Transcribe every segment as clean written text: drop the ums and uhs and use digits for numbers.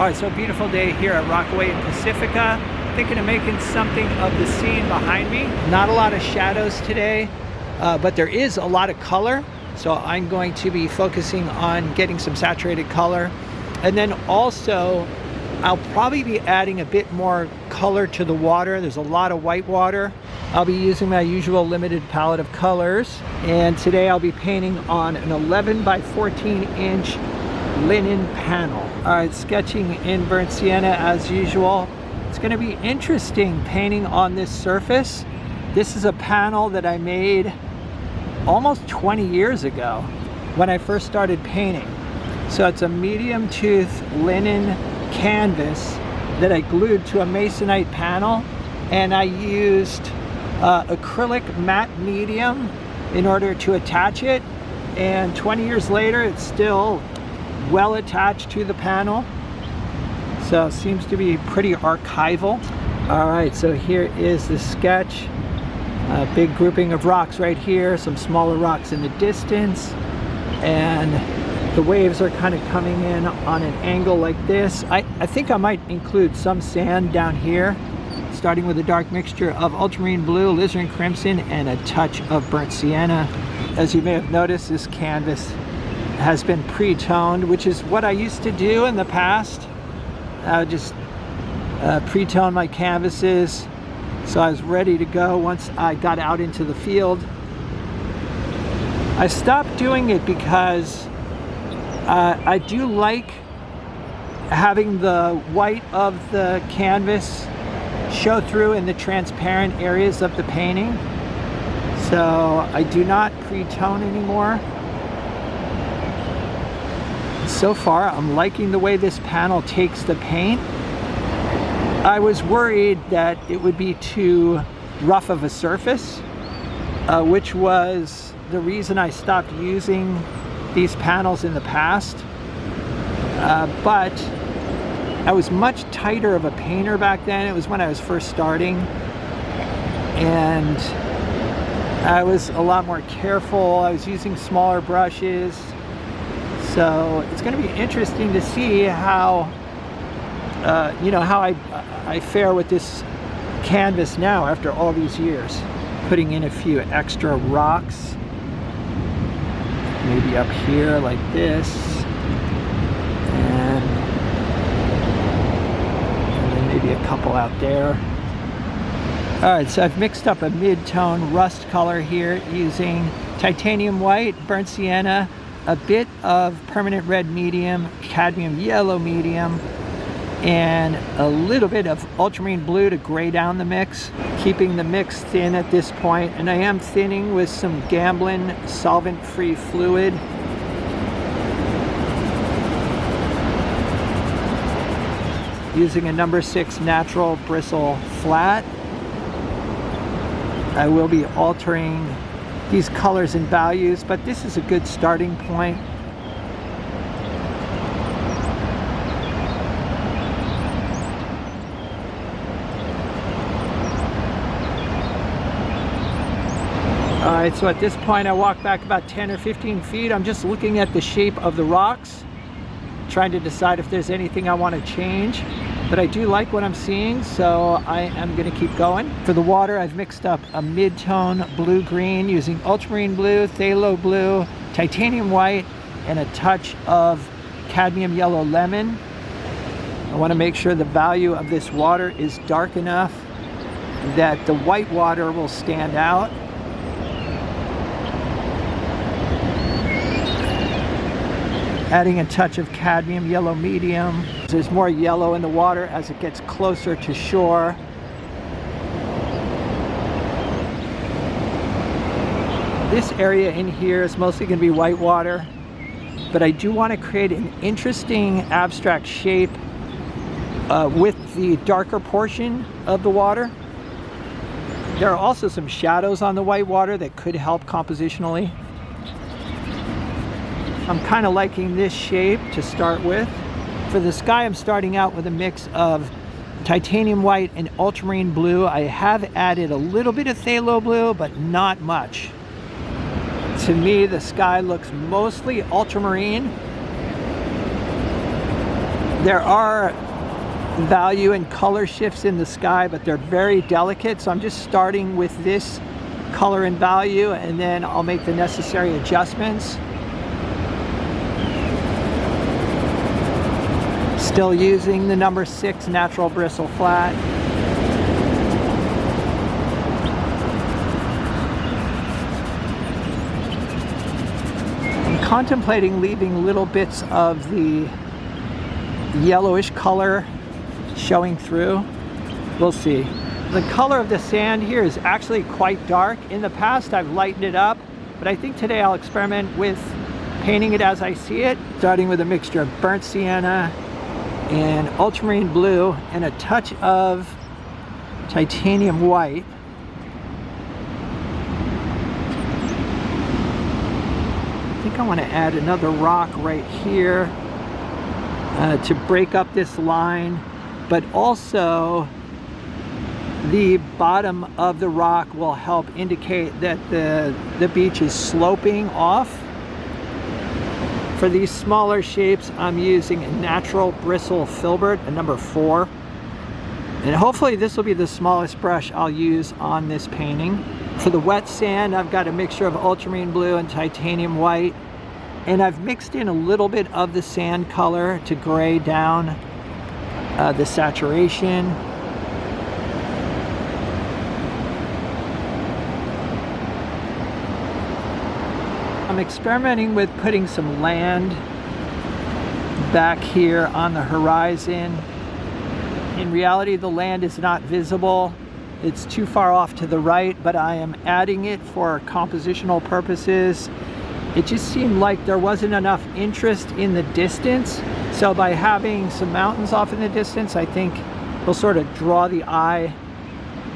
All right, so a beautiful day here at Rockaway in Pacifica. Thinking of making something of the scene behind me. Not a lot of shadows today, but there is a lot of color. So I'm going to be focusing on getting some saturated color. And then also, I'll probably be adding a bit more color to the water. There's a lot of white water. I'll be using my usual limited palette of colors. And today I'll be painting on an 11 by 14 inch linen panel. All right, sketching in burnt sienna as usual. It's going to be interesting painting on this surface. This is a panel that I made almost 20 years ago when I first started painting. So it's a medium tooth linen canvas that I glued to a masonite panel, and I used acrylic matte medium in order to attach it. And 20 years later, it's still well attached to the panel, so it seems to be pretty archival. All right, so here is the sketch. A big grouping of rocks right here, some smaller rocks in the distance, and the waves are kind of coming in on an angle like this. I think I might include some sand down here, starting with a dark mixture of ultramarine blue, alizarin crimson, and a touch of burnt sienna. As you may have noticed, this canvas has been pre-toned, which is what I used to do in the past. I would just pre-tone my canvases so I was ready to go once I got out into the field. I stopped doing it because I do like having the white of the canvas show through in the transparent areas of the painting. So I do not pre-tone anymore. So far, I'm liking the way this panel takes the paint. I was worried that it would be too rough of a surface, which was the reason I stopped using these panels in the past. But I was much tighter of a painter back then. It was when I was first starting, and I was a lot more careful. I was using smaller brushes. So it's going to be interesting to see how, how I fare with this canvas now after all these years. Putting in a few extra rocks, maybe up here like this, and then maybe a couple out there. All right, so I've mixed up a mid-tone rust color here using titanium white, burnt sienna, a bit of permanent red medium, cadmium yellow medium, and a little bit of ultramarine blue to gray down the mix, keeping the mix thin at this point. And I am thinning with some Gamblin solvent-free fluid. Using a number 6 natural bristle flat. I will be altering these colors and values, but this is a good starting point. All right, so at this point I walk back about 10 or 15 feet. I'm just looking at the shape of the rocks, trying to decide if there's anything I want to change. But I do like what I'm seeing, so I am going to keep going. For the water, I've mixed up a mid-tone blue-green using ultramarine blue, phthalo blue, titanium white, and a touch of cadmium yellow lemon. I want to make sure the value of this water is dark enough that the white water will stand out. Adding a touch of cadmium yellow medium. There's more yellow in the water as it gets closer to shore. This area in here is mostly going to be white water, but I do want to create an interesting abstract shape with the darker portion of the water. There are also some shadows on the white water that could help compositionally. I'm kind of liking this shape to start with. For the sky, I'm starting out with a mix of titanium white and ultramarine blue. I have added a little bit of phthalo blue, but not much. To me, the sky looks mostly ultramarine. There are value and color shifts in the sky, but they're very delicate. So I'm just starting with this color and value, and then I'll make the necessary adjustments. Still using the number 6 natural bristle flat. I'm contemplating leaving little bits of the yellowish color showing through. We'll see. The color of the sand here is actually quite dark. In the past I've lightened it up, but I think today I'll experiment with painting it as I see it, starting with a mixture of burnt sienna and ultramarine blue and a touch of titanium white. I think I want to add another rock right here to break up this line, but also the bottom of the rock will help indicate that the beach is sloping off. For these smaller shapes, I'm using a natural bristle filbert, a number 4. And hopefully this will be the smallest brush I'll use on this painting. For the wet sand, I've got a mixture of ultramarine blue and titanium white. And I've mixed in a little bit of the sand color to gray down the saturation. I'm experimenting with putting some land back here on the horizon. In reality, the land is not visible. It's too far off to the right, but I am adding it for compositional purposes. It just seemed like there wasn't enough interest in the distance. So by having some mountains off in the distance, I think will sort of draw the eye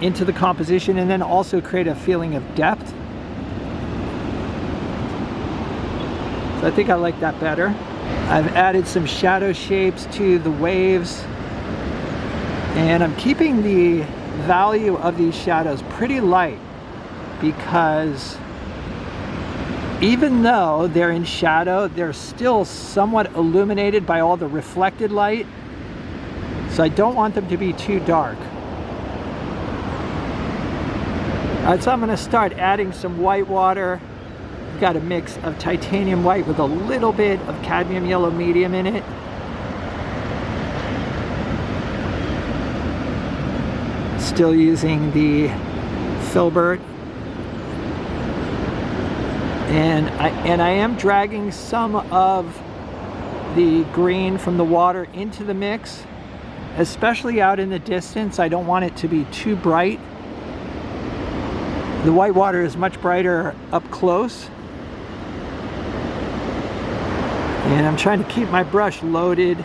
into the composition and then also create a feeling of depth. So I think I like that better. I've added some shadow shapes to the waves, and I'm keeping the value of these shadows pretty light because even though they're in shadow, they're still somewhat illuminated by all the reflected light. So I don't want them to be too dark. All right, so I'm going to start adding some white water. I've got a mix of titanium white with a little bit of cadmium yellow medium in it. Still using the filbert. And I am dragging some of the green from the water into the mix, especially out in the distance. I don't want it to be too bright. The white water is much brighter up close. And I'm trying to keep my brush loaded.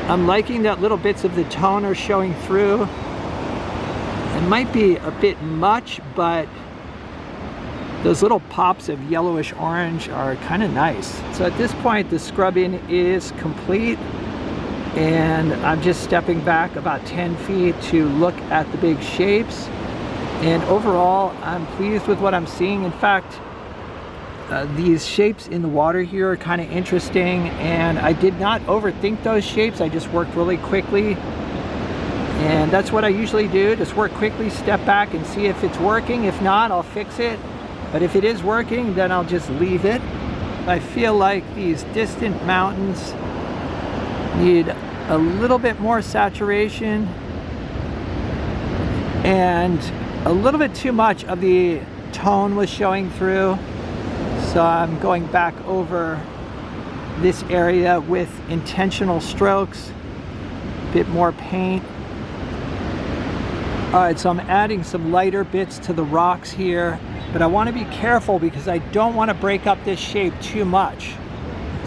I'm liking that little bits of the tone are showing through. It might be a bit much, but those little pops of yellowish orange are kind of nice. So at this point, the scrubbing is complete, and I'm just stepping back about 10 feet to look at the big shapes. And overall, I'm pleased with what I'm seeing. In fact, these shapes in the water here are kind of interesting, and I did not overthink those shapes. I just worked really quickly, and that's what I usually do. Just work quickly, step back and see if it's working. If not, I'll fix it, but if it is working, then I'll just leave it. I feel like these distant mountains need a little bit more saturation and a little bit too much of the tone was showing through. So I'm going back over this area with intentional strokes, a bit more paint. All right, so I'm adding some lighter bits to the rocks here, but I want to be careful because I don't want to break up this shape too much.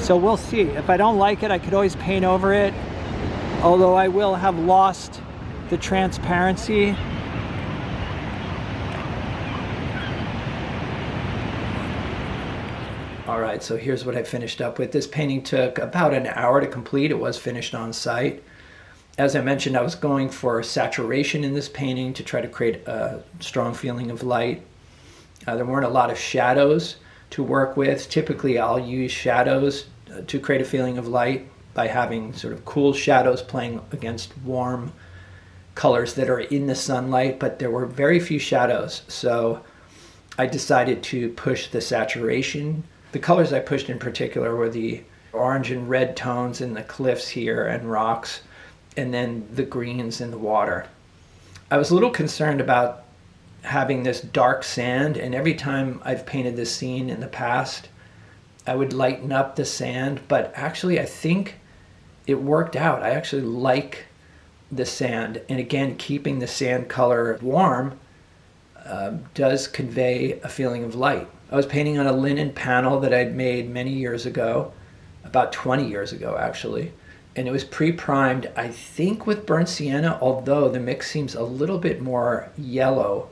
So we'll see. If I don't like it, I could always paint over it, although I will have lost the transparency. All right, so here's what I finished up with. This painting took about an hour to complete. It was finished on site. As I mentioned, I was going for saturation in this painting to try to create a strong feeling of light. There weren't a lot of shadows to work with. Typically, I'll use shadows to create a feeling of light by having sort of cool shadows playing against warm colors that are in the sunlight, but there were very few shadows. So I decided to push the saturation. The colors I pushed in particular were the orange and red tones in the cliffs here and rocks, and then the greens in the water. I was a little concerned about having this dark sand, and every time I've painted this scene in the past, I would lighten up the sand, but actually I think it worked out. I actually like the sand, and again, keeping the sand color warm does convey a feeling of light. I was painting on a linen panel that I'd made many years ago, about 20 years ago actually, and it was pre-primed, I think with burnt sienna, although the mix seems a little bit more yellow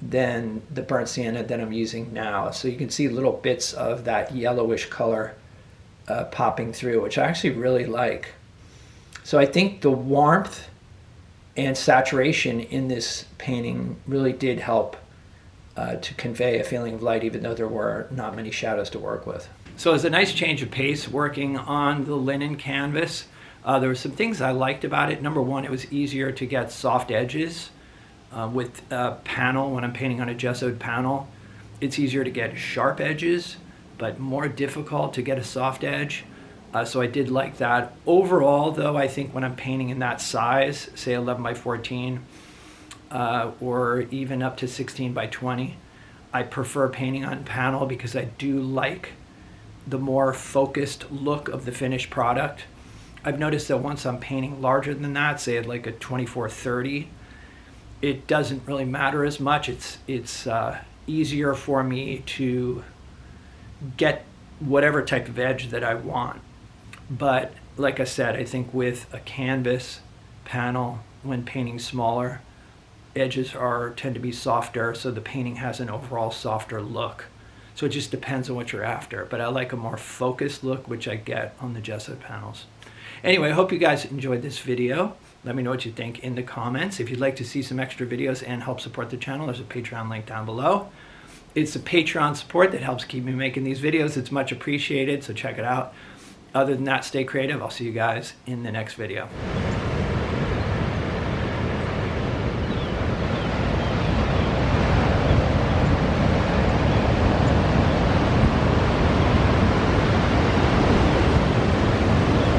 than the burnt sienna that I'm using now. So you can see little bits of that yellowish color popping through, which I actually really like. So I think the warmth and saturation in this painting really did help to convey a feeling of light, even though there were not many shadows to work with. So it was a nice change of pace working on the linen canvas. There were some things I liked about it. Number one, it was easier to get soft edges with a panel. When I'm painting on a gessoed panel, it's easier to get sharp edges, but more difficult to get a soft edge. So I did like that. Overall, though, I think when I'm painting in that size, say 11 by 14, or even up to 16 by 20, I prefer painting on panel because I do like the more focused look of the finished product. I've noticed that once I'm painting larger than that, say at like a 24-30, it doesn't really matter as much. It's easier for me to get whatever type of edge that I want. But like I said, I think with a canvas panel, when painting smaller, edges tend to be softer, so the painting has an overall softer look. So it just depends on what you're after. But I like a more focused look, which I get on the gessoed panels. Anyway, I hope you guys enjoyed this video. Let me know what you think in the comments. If you'd like to see some extra videos and help support the channel, there's a Patreon link down below. It's a Patreon support that helps keep me making these videos. It's much appreciated, so check it out. Other than that, stay creative. I'll see you guys in the next video.